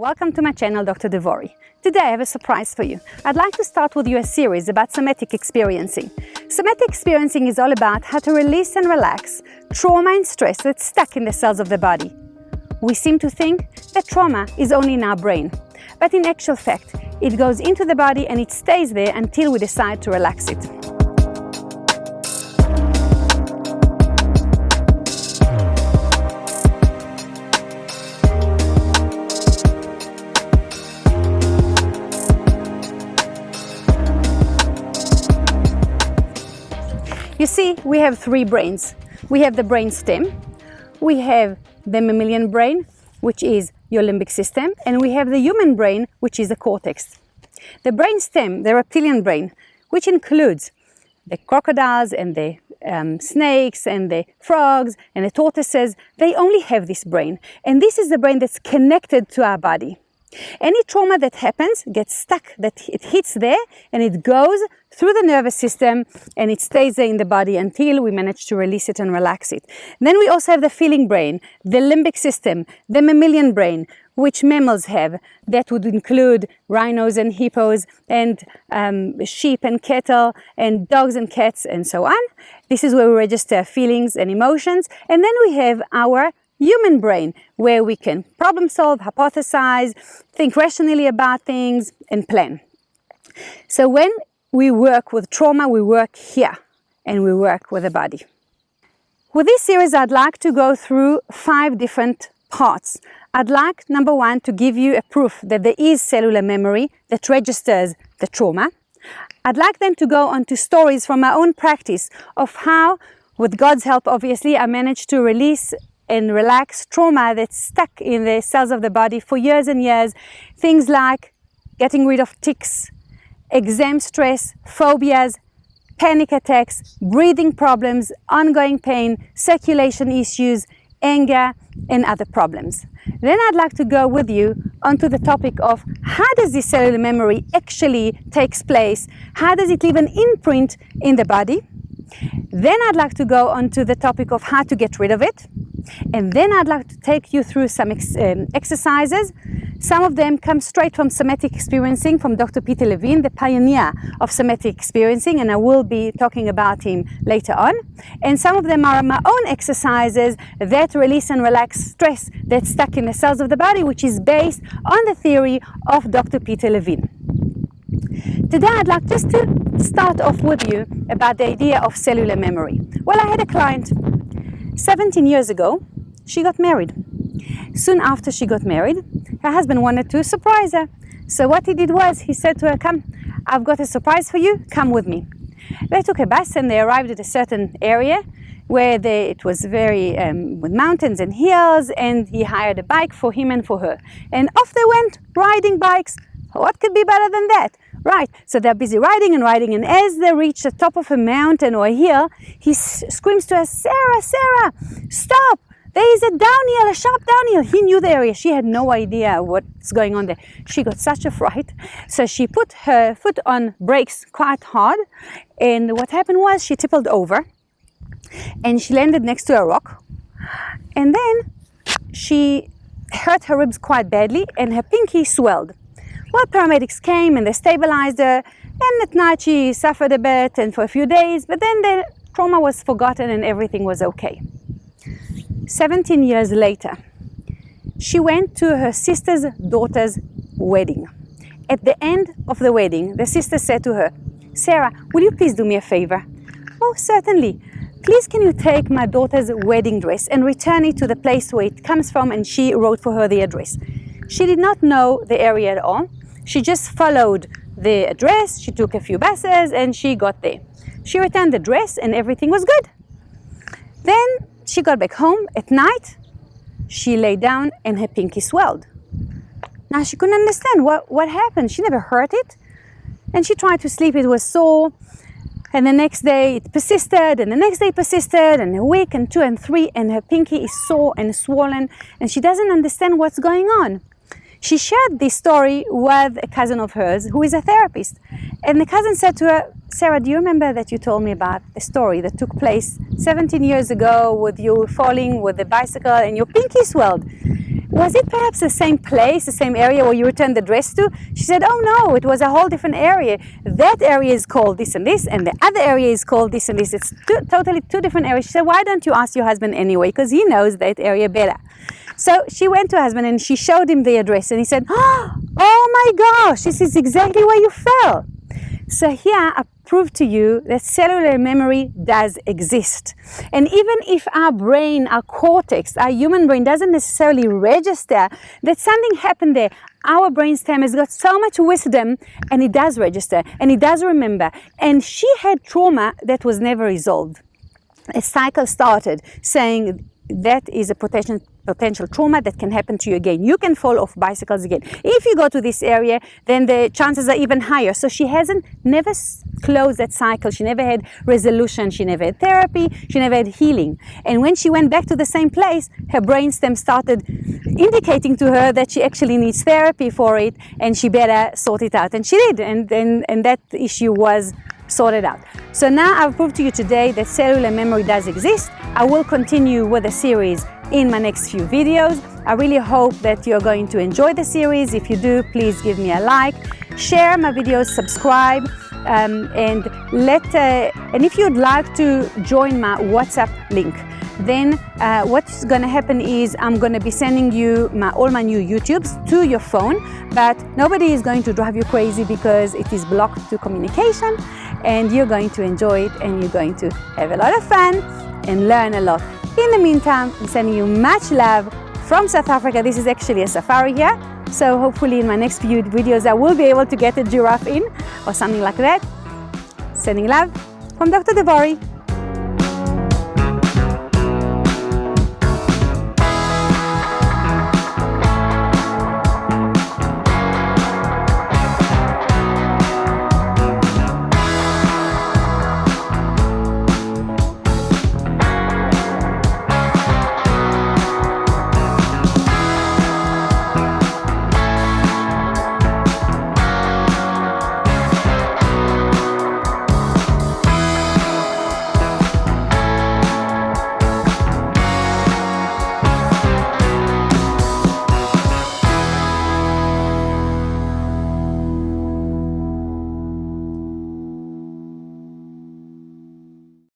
Welcome to my channel, Dr. Devori. Today I have a surprise for you. I'd like to start with you a series about somatic experiencing. Somatic experiencing is all about how to release and relax trauma and stress that's stuck in the cells of the body. We seem to think that trauma is only in our brain, but in actual fact, it goes into the body and it stays there until we decide to relax it. You see, we have three brains. We have the brain stem, we have the mammalian brain, which is your limbic system, and we have the human brain, which is the cortex. The brain stem, the reptilian brain, which includes the crocodiles and the snakes and the frogs and the tortoises, they only have this brain. And this is the brain that's connected to our body. Any trauma that happens gets stuck, that it hits there and it goes through the nervous system and it stays there in the body until we manage to release it and relax it. And then we also have the feeling brain, the limbic system, the mammalian brain, which mammals have. That would include rhinos and hippos and sheep and cattle and dogs and cats and so on. This is where we register feelings and emotions. And then we have our human brain, where we can problem solve, hypothesize, think rationally about things, and plan. So when we work with trauma, we work here, and we work with the body. With this series, I'd like to go through 5 different parts. I'd like, number 1, to give you a proof that there is cellular memory that registers the trauma. I'd like then to go on to stories from my own practice of how, with God's help obviously, I managed to release and relax trauma that's stuck in the cells of the body for years and years. Things like getting rid of tics, exam stress, phobias, panic attacks, breathing problems, ongoing pain, circulation issues, anger, and other problems. Then I'd like to go with you onto the topic of how does this cellular memory actually takes place? How does it leave an imprint in the body? Then I'd like to go onto the topic of how to get rid of it. And then I'd like to take you through some exercises. Some of them come straight from somatic experiencing from Dr. Peter Levine, the pioneer of somatic experiencing, and I will be talking about him later on. And some of them are my own exercises that release and relax stress that's stuck in the cells of the body, which is based on the theory of Dr. Peter Levine. Today I'd like just to start off with you about the idea of cellular memory. Well, I had a client 17 years ago. She got married. Soon after she got married, her husband wanted to surprise her. So what he did was, he said to her, "Come, I've got a surprise for you, come with me." They took a bus and they arrived at a certain area where it was very with mountains and hills, and he hired a bike for him and for her. And off they went, riding bikes. What could be better than that? Right, so they're busy riding, and as they reach the top of a mountain or a hill, he screams to her, "Sarah, Sarah, stop! There is a downhill, a sharp downhill." He knew the area. She had no idea what's going on there. She got such a fright. So she put her foot on brakes quite hard, and what happened was she tippled over, and she landed next to a rock, and then she hurt her ribs quite badly, and her pinky swelled. Well, paramedics came and they stabilized her, and at night she suffered a bit and for a few days, but then the trauma was forgotten and everything was okay. 17 years later, she went to her sister's daughter's wedding. At the end of the wedding, the sister said to her, "Sarah, will you please do me a favor?" "Oh, certainly. Please can you take my daughter's wedding dress and return it to the place where it comes from?" And she wrote for her the address. She did not know the area at all. She just followed the address, she took a few buses, and she got there. She returned the dress and everything was good. Then she got back home at night. She lay down and her pinky swelled. Now she couldn't understand what happened. She never hurt it. And she tried to sleep, it was sore. And the next day it persisted, and the next day it persisted, and a week and 2 and 3, and her pinky is sore and swollen, and she doesn't understand what's going on. She shared this story with a cousin of hers who is a therapist. And the cousin said to her, "Sarah, do you remember that you told me about a story that took place 17 years ago with you falling with the bicycle and your pinky swelled?" was it perhaps the same place, the same area where you returned the dress to? She said, oh no, it was a whole different area. That area is called this and this, and the other area is called this and this. It's totally two different areas. She said, why don't you ask your husband anyway? Because he knows that area better. So she went to her husband and she showed him the address, and he said, oh my gosh, this is exactly where you fell. So here I prove to you that cellular memory does exist. And even if our brain, our cortex, our human brain doesn't necessarily register that something happened there, our brainstem has got so much wisdom, and it does register and it does remember. And she had trauma that was never resolved. A cycle started saying that is a potential trauma that can happen to you again. You can fall off bicycles again. If you go to this area, then the chances are even higher. So she never closed that cycle. She never had resolution. She never had therapy. She never had healing. And when she went back to the same place, her brainstem started indicating to her that she actually needs therapy for it, and she better sort it out. And she did. And that issue was sorted out. So now I've proved to you today that cellular memory does exist. I will continue with the series in my next few videos. I really hope that you're going to enjoy the series. If you do, please give me a like, share my videos, subscribe, and if you'd like to join my WhatsApp link, then what's going to happen is I'm going to be sending you all my new YouTubes to your phone, but nobody is going to drive you crazy because it is blocked to communication, and you're going to enjoy it, and you're going to have a lot of fun and learn a lot. In the meantime, I'm sending you much love from South Africa. This is actually a safari here, so hopefully in my next few videos I will be able to get a giraffe in or something like that. Sending love from Dr. Devari.